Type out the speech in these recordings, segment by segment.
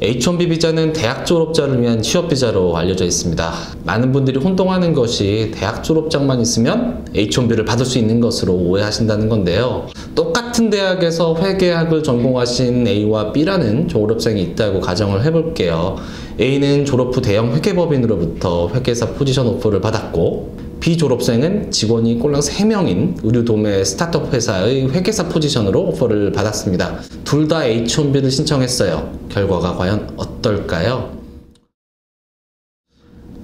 H-1B 비자는 대학 졸업자를 위한 취업 비자로 알려져 있습니다. 많은 분들이 혼동하는 것이 대학 졸업장만 있으면 H-1B를 받을 수 있는 것으로 오해하신다는 건데요. 똑같은 대학에서 회계학을 전공하신 A와 B라는 졸업생이 있다고 가정을 해볼게요. A는 졸업 후 대형 회계법인으로부터 회계사 포지션 오퍼를 받았고, B 졸업생은 직원이 꼴랑 3명인 의류도매 스타트업 회사의 회계사 포지션으로 오퍼를 받았습니다. 둘 다 H-1B를 신청했어요. 결과가 과연 어떨까요?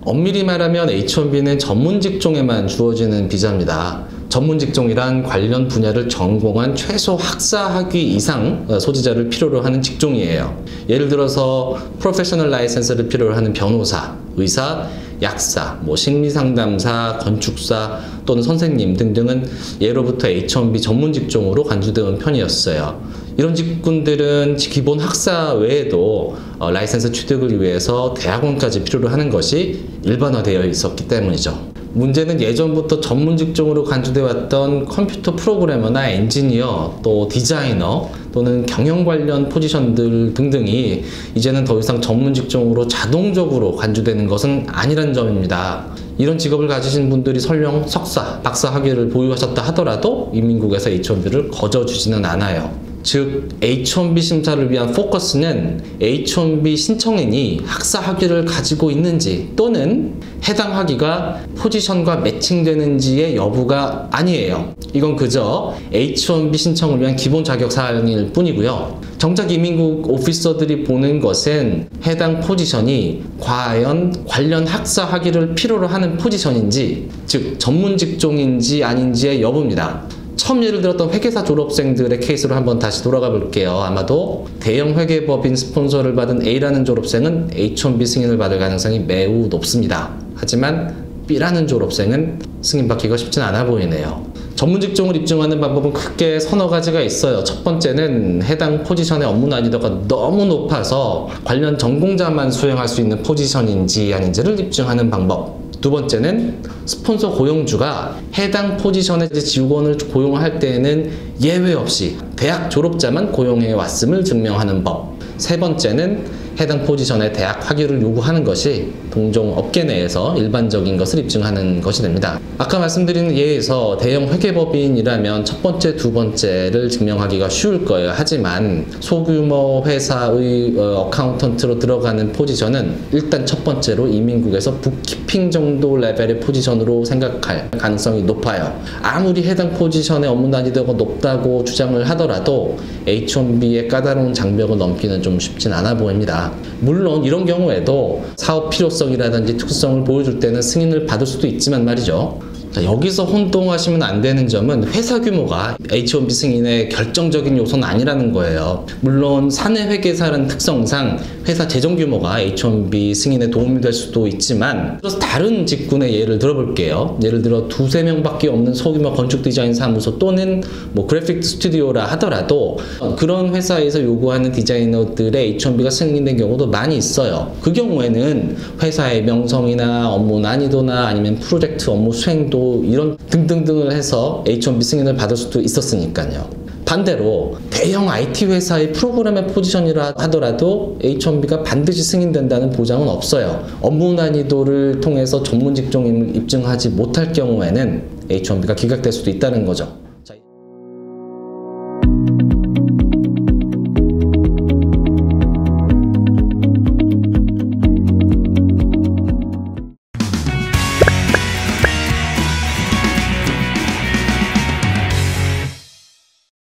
엄밀히 말하면 H-1B는 전문 직종에만 주어지는 비자입니다. 전문 직종이란 관련 분야를 전공한 최소 학사 학위 이상 소지자를 필요로 하는 직종이에요. 예를 들어서 프로페셔널 라이센스를 필요로 하는 변호사, 의사, 약사, 심리상담사, 건축사 또는 선생님 등등은 예로부터 H-1B 전문 직종으로 간주되는 편이었어요. 이런 직군들은 기본 학사 외에도 라이센스 취득을 위해서 대학원까지 필요로 하는 것이 일반화되어 있었기 때문이죠. 문제는 예전부터 전문 직종으로 간주되어 왔던 컴퓨터 프로그래머나 엔지니어, 또 디자이너, 또는 경영 관련 포지션들 등등이 이제는 더 이상 전문 직종으로 자동적으로 간주되는 것은 아니란 점입니다. 이런 직업을 가지신 분들이 설령 석사, 박사 학위를 보유하셨다 하더라도 이민국에서 H-1B를 거저주지는 않아요. 즉, H-1B 심사를 위한 포커스는 H-1B 신청인이 학사 학위를 가지고 있는지 또는 해당 학위가 포지션과 매칭되는지의 여부가 아니에요. 이건 그저 H-1B 신청을 위한 기본 자격 사항일 뿐이고요. 정작 이민국 오피서들이 보는 것은 해당 포지션이 과연 관련 학사 학위를 필요로 하는 포지션인지, 즉 전문 직종인지 아닌지의 여부입니다. 처음 예를 들었던 회계사 졸업생들의 케이스로 한번 다시 돌아가 볼게요. 아마도 대형 회계법인 스폰서를 받은 A라는 졸업생은 H-1B 승인을 받을 가능성이 매우 높습니다. 하지만 B라는 졸업생은 승인받기가 쉽진 않아 보이네요. 전문 직종을 입증하는 방법은 크게 서너 가지가 있어요. 첫 번째는 해당 포지션의 업무 난이도가 너무 높아서 관련 전공자만 수행할 수 있는 포지션인지 아닌지를 입증하는 방법. 두 번째는 스폰서 고용주가 해당 포지션의 직원을 고용할 때에는 예외 없이 대학 졸업자만 고용해 왔음을 증명하는 법. 세 번째는 해당 포지션의 대학 학위를 요구하는 것이 동종 업계 내에서 일반적인 것을 입증하는 것이 됩니다. 아까 말씀드린 예에서 대형 회계법인이라면 첫 번째, 두 번째를 증명하기가 쉬울 거예요. 하지만 소규모 회사의 어카운턴트로 들어가는 포지션은 일단 첫 번째로 이민국에서 북키핑 정도 레벨의 포지션으로 생각할 가능성이 높아요. 아무리 해당 포지션의 업무 난이도가 높다고 주장을 하더라도 H-1B의 까다로운 장벽을 넘기는 좀 쉽진 않아 보입니다. 물론 이런 경우에도 사업 필요성이라든지 특수성을 보여줄 때는 승인을 받을 수도 있지만 말이죠. 자, 여기서 혼동하시면 안 되는 점은 회사 규모가 H-1B 승인의 결정적인 요소는 아니라는 거예요. 물론 사내 회계사라는 특성상 회사 재정 규모가 H-1B 승인에 도움이 될 수도 있지만, 그래서 다른 직군의 예를 들어볼게요. 예를 들어 두세 명밖에 없는 소규모 건축 디자인 사무소 또는 그래픽 스튜디오라 하더라도 그런 회사에서 요구하는 디자이너들의 H-1B가 승인된 경우도 많이 있어요. 그 경우에는 회사의 명성이나 업무 난이도나 아니면 프로젝트 업무 수행도 이런 등등등을 해서 H-1B 승인을 받을 수도 있었으니까요. 반대로 대형 IT 회사의 프로그래머 포지션이라 하더라도 H-1B가 반드시 승인된다는 보장은 없어요. 업무 난이도를 통해서 전문 직종임을 입증하지 못할 경우에는 H-1B가 기각될 수도 있다는 거죠.